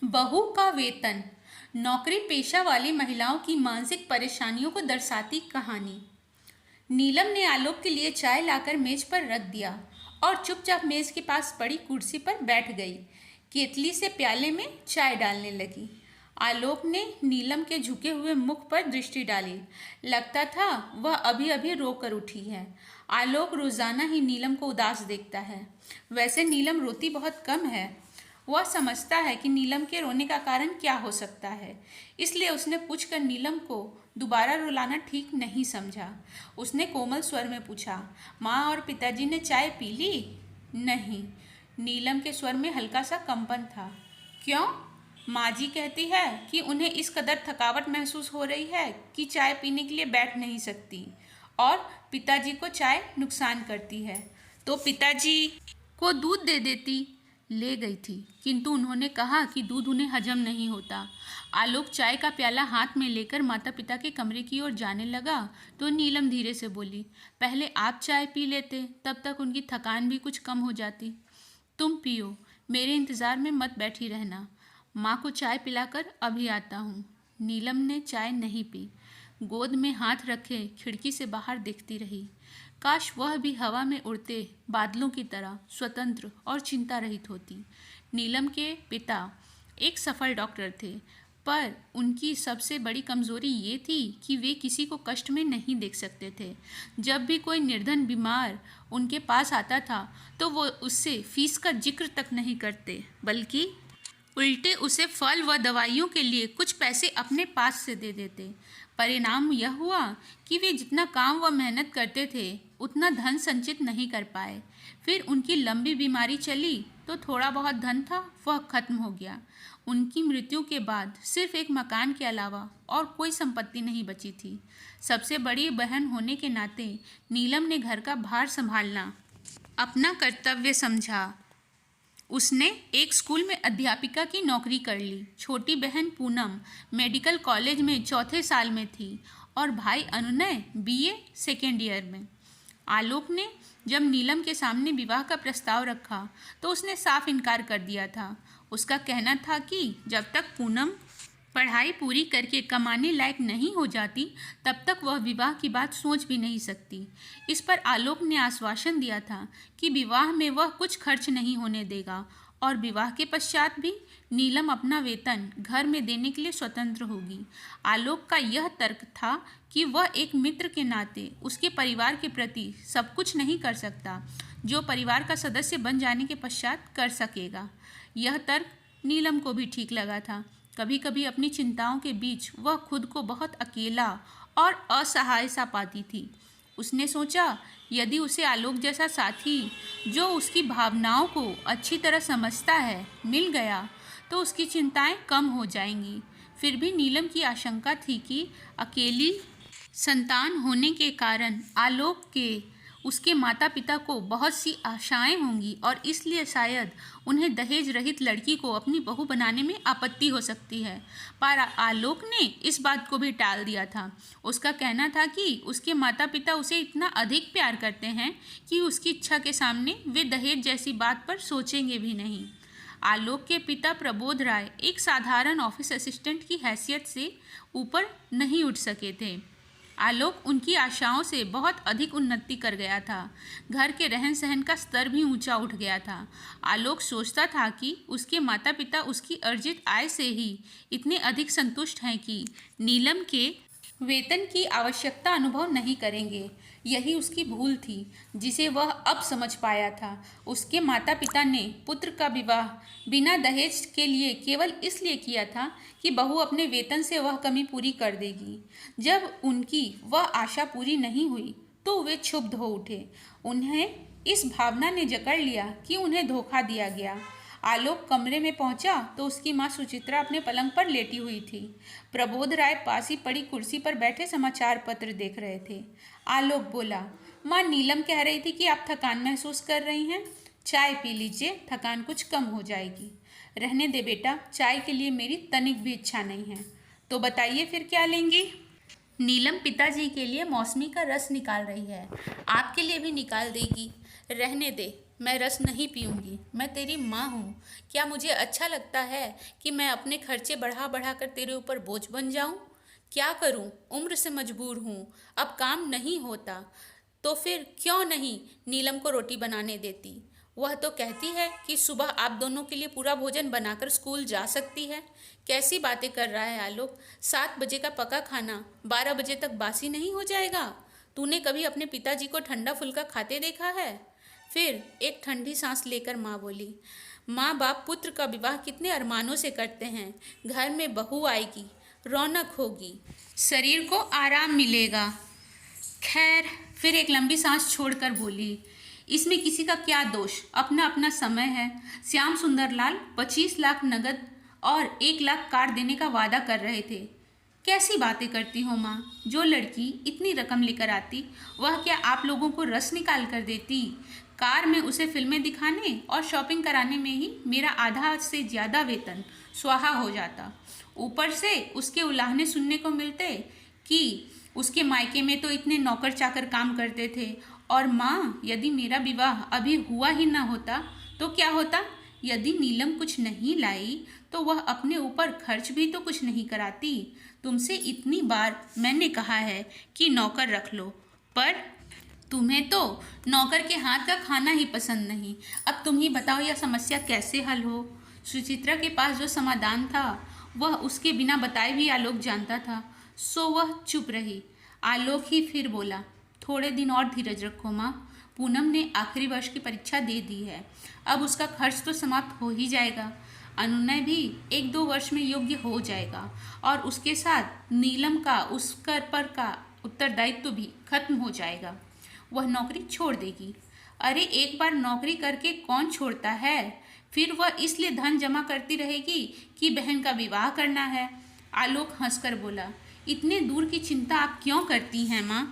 बहू का वेतन। नौकरी पेशा वाली महिलाओं की मानसिक परेशानियों को दर्शाती कहानी। नीलम ने आलोक के लिए चाय लाकर मेज पर रख दिया और चुपचाप मेज के पास पड़ी कुर्सी पर बैठ गई। केतली से प्याले में चाय डालने लगी। आलोक ने नीलम के झुके हुए मुख पर दृष्टि डाली। लगता था वह अभी अभी रो कर उठी है। आलोक रोजाना ही नीलम को उदास देखता है। वैसे नीलम रोती बहुत कम है। वह समझता है कि नीलम के रोने का कारण क्या हो सकता है, इसलिए उसने पूछकर नीलम को दोबारा रुलाना ठीक नहीं समझा। उसने कोमल स्वर में पूछा, माँ और पिताजी ने चाय पी ली? नहीं। नीलम के स्वर में हल्का सा कंपन था। क्यों? माँ जी कहती है कि उन्हें इस कदर थकावट महसूस हो रही है कि चाय पीने के लिए बैठ नहीं सकती, और पिताजी को चाय नुकसान करती है, तो पिताजी को दूध दे देती। ले गई थी, किंतु उन्होंने कहा कि दूध उन्हें हजम नहीं होता। आलोक चाय का प्याला हाथ में लेकर माता पिता के कमरे की ओर जाने लगा तो नीलम धीरे से बोली, पहले आप चाय पी लेते, तब तक उनकी थकान भी कुछ कम हो जाती। तुम पियो, मेरे इंतज़ार में मत बैठी रहना। माँ को चाय पिलाकर अभी आता हूँ। नीलम ने चाय नहीं पी। गोद में हाथ रखे खिड़की से बाहर देखती रही। काश वह भी हवा में उड़ते बादलों की तरह स्वतंत्र और चिंता रहित होती। नीलम के पिता एक सफल डॉक्टर थे, पर उनकी सबसे बड़ी कमजोरी ये थी कि वे किसी को कष्ट में नहीं देख सकते थे। जब भी कोई निर्धन बीमार उनके पास आता था तो वो उससे फीस का जिक्र तक नहीं करते, बल्कि उल्टे उसे फल व दवाइयों के लिए कुछ पैसे अपने पास से दे देते। परिणाम यह हुआ कि वे जितना काम व मेहनत करते थे उतना धन संचित नहीं कर पाए। फिर उनकी लंबी बीमारी चली तो थोड़ा बहुत धन था वह खत्म हो गया। उनकी मृत्यु के बाद सिर्फ एक मकान के अलावा और कोई संपत्ति नहीं बची थी। सबसे बड़ी बहन होने के नाते नीलम ने घर का भार संभालना अपना कर्तव्य समझा। उसने एक स्कूल में अध्यापिका की नौकरी कर ली। छोटी बहन पूनम मेडिकल कॉलेज में चौथे साल में थी और भाई अनुनय बीए सेकेंड ईयर में। आलोक ने जब नीलम के सामने विवाह का प्रस्ताव रखा तो उसने साफ इनकार कर दिया था। उसका कहना था कि जब तक पूनम पढ़ाई पूरी करके कमाने लायक नहीं हो जाती तब तक वह विवाह की बात सोच भी नहीं सकती। इस पर आलोक ने आश्वासन दिया था कि विवाह में वह कुछ खर्च नहीं होने देगा और विवाह के पश्चात भी नीलम अपना वेतन घर में देने के लिए स्वतंत्र होगी। आलोक का यह तर्क था कि वह एक मित्र के नाते उसके परिवार के प्रति सब कुछ नहीं कर सकता जो परिवार का सदस्य बन जाने के पश्चात कर सकेगा। यह तर्क नीलम को भी ठीक लगा था। कभी कभी अपनी चिंताओं के बीच वह खुद को बहुत अकेला और असहाय सा पाती थी। उसने सोचा, यदि उसे आलोक जैसा साथी जो उसकी भावनाओं को अच्छी तरह समझता है मिल गया तो उसकी चिंताएं कम हो जाएंगी। फिर भी नीलम की आशंका थी कि अकेली संतान होने के कारण आलोक के उसके माता पिता को बहुत सी आशाएं होंगी और इसलिए शायद उन्हें दहेज रहित लड़की को अपनी बहू बनाने में आपत्ति हो सकती है। पर आलोक ने इस बात को भी टाल दिया था। उसका कहना था कि उसके माता पिता उसे इतना अधिक प्यार करते हैं कि उसकी इच्छा के सामने वे दहेज जैसी बात पर सोचेंगे भी नहीं। आलोक के पिता प्रबोध राय एक साधारण ऑफिस असिस्टेंट की हैसियत से ऊपर नहीं उठ सके थे। आलोक उनकी आशाओं से बहुत अधिक उन्नति कर गया था। घर के रहन सहन का स्तर भी ऊंचा उठ गया था। आलोक सोचता था कि उसके माता पिता उसकी अर्जित आय से ही इतने अधिक संतुष्ट हैं कि नीलम के वेतन की आवश्यकता अनुभव नहीं करेंगे। यही उसकी भूल थी जिसे वह अब समझ पाया था। उसके माता पिता ने पुत्र का विवाह बिना दहेज के लिए केवल इसलिए किया था कि बहू अपने वेतन से वह कमी पूरी कर देगी। जब उनकी वह आशा पूरी नहीं हुई तो वे क्षुब्ध हो उठे। उन्हें इस भावना ने जकड़ लिया कि उन्हें धोखा दिया गया। आलोक कमरे में पहुंचा तो उसकी माँ सुचित्रा अपने पलंग पर लेटी हुई थी। प्रबोध राय पास ही पड़ी कुर्सी पर बैठे समाचार पत्र देख रहे थे। आलोक बोला, माँ नीलम कह रही थी कि आप थकान महसूस कर रही हैं। चाय पी लीजिए, थकान कुछ कम हो जाएगी। रहने दे बेटा, चाय के लिए मेरी तनिक भी इच्छा नहीं है। तो बताइए फिर क्या लेंगी? नीलम पिताजी के लिए मौसमी का रस निकाल रही है, आपके लिए भी निकाल देगी। रहने दे, मैं रस नहीं पीऊंगी। मैं तेरी माँ हूँ। क्या मुझे अच्छा लगता है कि मैं अपने खर्चे बढ़ा बढ़ा कर तेरे ऊपर बोझ बन जाऊं? क्या करूं? उम्र से मजबूर हूँ। अब काम नहीं होता। तो फिर क्यों नहीं नीलम को रोटी बनाने देती? वह तो कहती है कि सुबह आप दोनों के लिए पूरा भोजन बनाकर स्कूल जा सकती है। कैसी बातें कर रहा है आलोक? 7 बजे का पका खाना 12 बजे तक बासी नहीं हो जाएगा? तूने कभी अपने पिताजी को ठंडा फुल्का खाते देखा है? फिर एक ठंडी सांस लेकर माँ बोली, माँ बाप पुत्र का विवाह कितने अरमानों से करते हैं। घर में बहू आएगी, रौनक होगी, शरीर को आराम मिलेगा। खैर, फिर एक लंबी सांस छोड़कर बोली, इसमें किसी का क्या दोष? अपना अपना समय है। श्याम सुंदर लाल 25 लाख नगद और 1 लाख कार देने का वादा कर रहे थे। कैसी बातें करती हो माँ? जो लड़की इतनी रकम लेकर आती, वह क्या आप लोगों को रस निकाल कर देती? कार में उसे फिल्में दिखाने और शॉपिंग कराने में ही मेरा आधा से ज़्यादा वेतन स्वाहा हो जाता। ऊपर से उसके उलाहने सुनने को मिलते कि उसके मायके में तो इतने नौकर चाकर काम करते थे। और माँ, यदि मेरा विवाह अभी हुआ ही न होता तो क्या होता? यदि नीलम कुछ नहीं लाई तो वह अपने ऊपर खर्च भी तो कुछ नहीं कराती। तुमसे इतनी बार मैंने कहा है कि नौकर रख लो, पर तुम्हें तो नौकर के हाथ का खाना ही पसंद नहीं। अब तुम ही बताओ यह समस्या कैसे हल हो? सुचित्रा के पास जो समाधान था वह उसके बिना बताए भी आलोक जानता था, सो वह चुप रही। आलोक ही फिर बोला, थोड़े दिन और धीरज रखो माँ। पूनम ने आखिरी वर्ष की परीक्षा दे दी है, अब उसका खर्च तो समाप्त हो ही जाएगा। अनुनय भी 1-2 वर्ष में योग्य हो जाएगा और उसके साथ नीलम का उस कर पर का उत्तरदायित्व भी खत्म हो जाएगा। वह नौकरी छोड़ देगी। अरे, एक बार नौकरी करके कौन छोड़ता है? फिर वह इसलिए धन जमा करती रहेगी कि बहन का विवाह करना है। आलोक हंसकर बोला, इतने दूर की चिंता आप क्यों करती हैं माँ?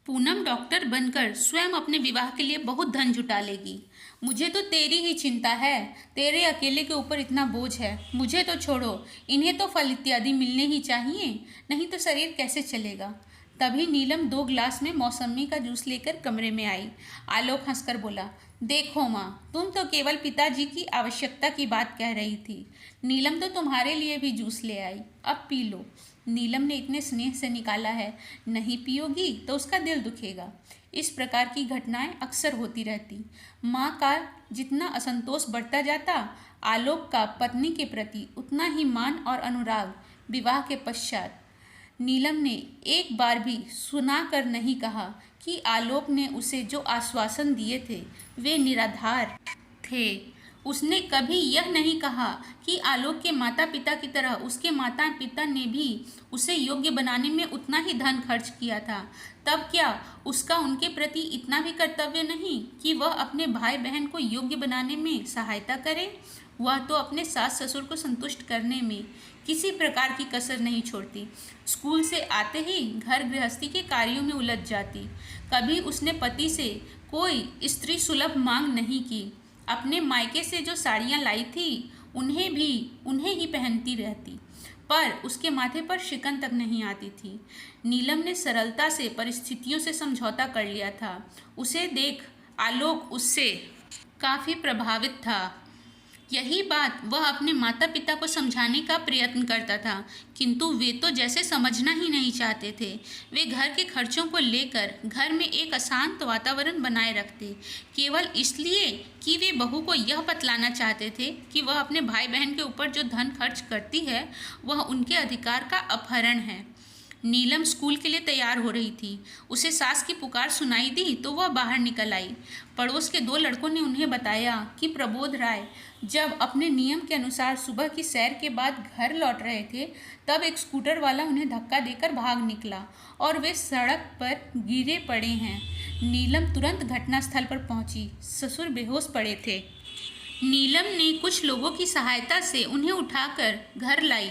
पूनम डॉक्टर बनकर स्वयं अपने विवाह के लिए बहुत धन जुटा लेगी। मुझे तो तेरी ही चिंता है। तेरे अकेले के ऊपर इतना बोझ है। मुझे तो छोड़ो, इन्हें तो फल इत्यादि मिलने ही चाहिए, नहीं तो शरीर कैसे चलेगा? तभी नीलम 2 गिलास में मौसमी का जूस लेकर कमरे में आई। आलोक हंसकर बोला, देखो माँ, तुम तो केवल पिताजी की आवश्यकता की बात कह रही थी। नीलम तो तुम्हारे लिए भी जूस ले आई, अब पी लो। नीलम ने इतने स्नेह से निकाला है, नहीं पियोगी तो उसका दिल दुखेगा। इस प्रकार की घटनाएं अक्सर होती रहती। माँ का जितना असंतोष बढ़ता जाता, आलोक का पत्नी के प्रति उतना ही मान और अनुराग विवाह के पश्चात। नीलम ने एक बार भी सुना कर नहीं कहा कि आलोक ने उसे जो आश्वासन दिए थे वे निराधार थे। उसने कभी यह नहीं कहा कि आलोक के माता पिता की तरह उसके माता पिता ने भी उसे योग्य बनाने में उतना ही धन खर्च किया था। तब क्या उसका उनके प्रति इतना भी कर्तव्य नहीं कि वह अपने भाई बहन को योग्य बनाने में सहायता करे? वह तो अपने सास ससुर को संतुष्ट करने में किसी प्रकार की कसर नहीं छोड़ती। स्कूल से आते ही घर गृहस्थी के कार्यों में उलझ जाती। कभी उसने पति से कोई स्त्री सुलभ मांग नहीं की। अपने मायके से जो साड़ियाँ लाई थी उन्हें ही पहनती रहती, पर उसके माथे पर शिकन तक नहीं आती थी। नीलम ने सरलता से परिस्थितियों से समझौता कर लिया था। उसे देख आलोक उससे काफ़ी प्रभावित था। यही बात वह अपने माता पिता को समझाने का प्रयत्न करता था, किंतु वे तो जैसे समझना ही नहीं चाहते थे। वे घर के खर्चों को लेकर घर में एक अशांत वातावरण बनाए रखते, केवल इसलिए कि वे बहू को यह बतलाना चाहते थे कि वह अपने भाई बहन के ऊपर जो धन खर्च करती है वह उनके अधिकार का अपहरण है। नीलम स्कूल के लिए तैयार हो रही थी। उसे सास की पुकार सुनाई दी तो वह बाहर निकल आई। पड़ोस के 2 लड़कों ने उन्हें बताया कि प्रबोध राय जब अपने नियम के अनुसार सुबह की सैर के बाद घर लौट रहे थे, तब एक स्कूटर वाला उन्हें धक्का देकर भाग निकला और वे सड़क पर गिरे पड़े हैं। नीलम तुरंत घटनास्थल पर पहुंची। ससुर बेहोश पड़े थे। नीलम ने कुछ लोगों की सहायता से उन्हें उठाकर घर लाई।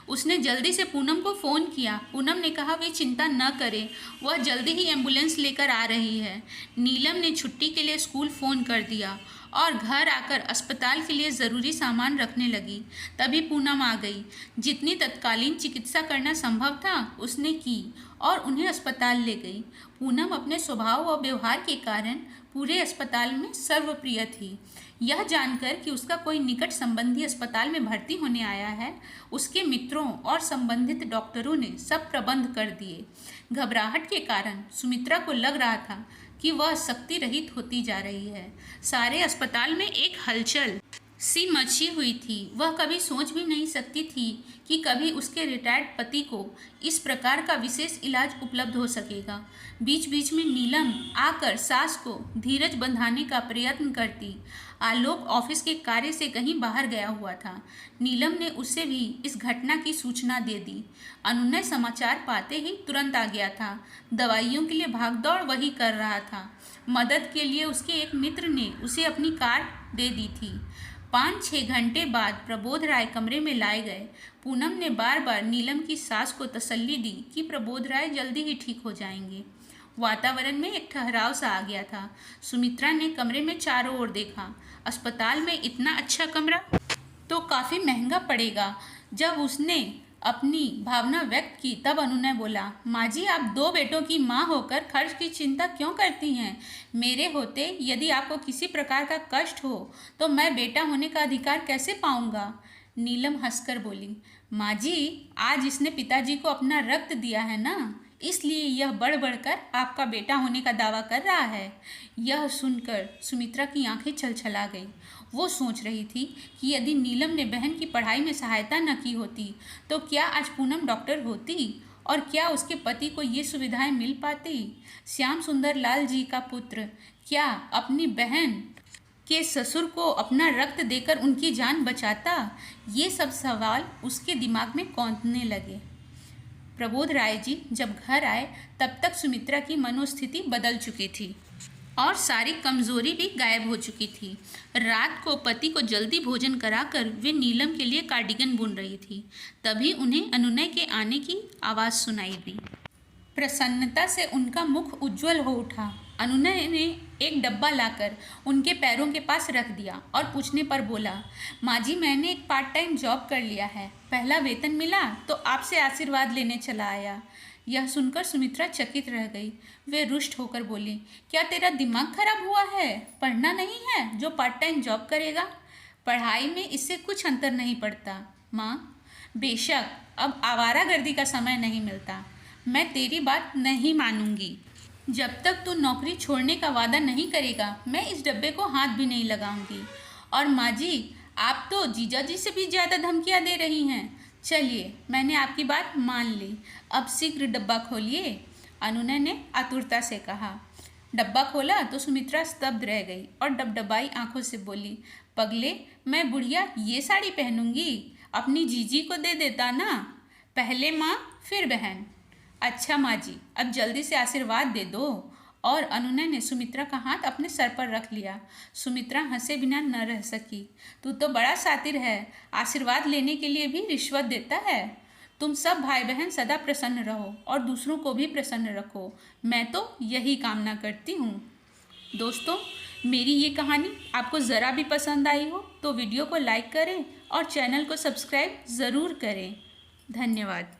उसने जल्दी से पूनम को फ़ोन किया। पूनम ने कहा वे चिंता न करें, वह जल्दी ही एम्बुलेंस लेकर आ रही है। नीलम ने छुट्टी के लिए स्कूल फ़ोन कर दिया और घर आकर अस्पताल के लिए ज़रूरी सामान रखने लगी। तभी पूनम आ गई। जितनी तत्कालीन चिकित्सा करना संभव था उसने की और उन्हें अस्पताल ले गई। पूनम अपने स्वभाव और व्यवहार के कारण पूरे अस्पताल में सर्वप्रिय थी। यह जानकर कि उसका कोई निकट संबंधी अस्पताल में भर्ती होने आया है, उसके मित्रों और संबंधित डॉक्टरों ने सब प्रबंध कर दिए। घबराहट के कारण सुमित्रा को लग रहा था कि वह शक्ति रहित होती जा रही है। सारे अस्पताल में एक हलचल सी मची हुई थी। वह कभी सोच भी नहीं सकती थी कि कभी उसके रिटायर्ड पति को इस प्रकार का विशेष इलाज उपलब्ध हो सकेगा। बीच बीच में नीलम आकर सास को धीरज बंधाने का प्रयत्न करती। आलोक ऑफिस के कार्य से कहीं बाहर गया हुआ था। नीलम ने उसे भी इस घटना की सूचना दे दी। अनुनय समाचार पाते ही तुरंत आ गया था। दवाइयों के लिए भागदौड़ वही कर रहा था। मदद के लिए उसके एक मित्र ने उसे अपनी कार दे दी थी। 5-6 घंटे बाद प्रबोध राय कमरे में लाए गए। पूनम ने बार बार नीलम की सास को तसल्ली दी कि प्रबोध राय जल्दी ही ठीक हो जाएंगे। वातावरण में एक ठहराव सा आ गया था। सुमित्रा ने कमरे में चारों ओर देखा। अस्पताल में इतना अच्छा कमरा तो काफ़ी महंगा पड़ेगा। जब उसने अपनी भावना व्यक्त की तब अनुनय बोला, माँ जी, आप 2 बेटों की माँ होकर खर्च की चिंता क्यों करती हैं? मेरे होते यदि आपको किसी प्रकार का कष्ट हो तो मैं बेटा होने का अधिकार कैसे पाऊंगा? नीलम हंसकर बोली, माँ जी, आज इसने पिताजी को अपना रक्त दिया है ना, इसलिए यह बढ़ बढ़कर आपका बेटा होने का दावा कर रहा है। यह सुनकर सुमित्रा की आंखें छलछला गई। वो सोच रही थी कि यदि नीलम ने बहन की पढ़ाई में सहायता न की होती तो क्या आज पूनम डॉक्टर होती और क्या उसके पति को ये सुविधाएं मिल पाती? श्याम सुंदर लाल जी का पुत्र क्या अपनी बहन के ससुर को अपना रक्त देकर उनकी जान बचाता? ये सब सवाल उसके दिमाग में कौंधने लगे। प्रबोध राय जी जब घर आए तब तक सुमित्रा की मनोस्थिति बदल चुकी थी और सारी कमजोरी भी गायब हो चुकी थी। रात को पति को जल्दी भोजन कराकर वे नीलम के लिए कार्डिगन बुन रही थी। तभी उन्हें अनुनय के आने की आवाज़ सुनाई दी। प्रसन्नता से उनका मुख उज्जवल हो उठा। अनुनय ने एक डब्बा लाकर उनके पैरों के पास रख दिया और पूछने पर बोला, माँ जी, मैंने एक पार्ट टाइम जॉब कर लिया है। पहला वेतन मिला तो आपसे आशीर्वाद लेने चला आया। यह सुनकर सुमित्रा चकित रह गई। वे रुष्ट होकर बोली, क्या तेरा दिमाग खराब हुआ है? पढ़ना नहीं है जो पार्ट टाइम जॉब करेगा? पढ़ाई में इससे कुछ अंतर नहीं पड़ता। माँ, बेशक अब आवारागर्दी का समय नहीं मिलता। मैं तेरी बात नहीं मानूंगी। जब तक तू नौकरी छोड़ने का वादा नहीं करेगा मैं इस डब्बे को हाथ भी नहीं लगाऊंगी। और माँ जी, आप तो जीजा जी से भी ज़्यादा धमकियाँ दे रही हैं। चलिए, मैंने आपकी बात मान ली। अब शीघ्र डब्बा खोलिए, अनुनय ने आतुरता से कहा। डब्बा खोला तो सुमित्रा स्तब्ध रह गई और डबडबाई आंखों से बोली, पगले, मैं बुढ़िया ये साड़ी पहनूंगी? अपनी जीजी को दे देता ना। पहले माँ फिर बहन। अच्छा माँ जी, अब जल्दी से आशीर्वाद दे दो। और अनुनय ने सुमित्रा का हाथ अपने सर पर रख लिया। सुमित्रा हंसे बिना न रह सकी। तू तो बड़ा शातिर है, आशीर्वाद लेने के लिए भी रिश्वत देता है। तुम सब भाई बहन सदा प्रसन्न रहो और दूसरों को भी प्रसन्न रखो। मैं तो यही कामना करती हूँ। दोस्तों, मेरी ये कहानी आपको ज़रा भी पसंद आई हो तो वीडियो को लाइक करें और चैनल को सब्सक्राइब ज़रूर करें। धन्यवाद।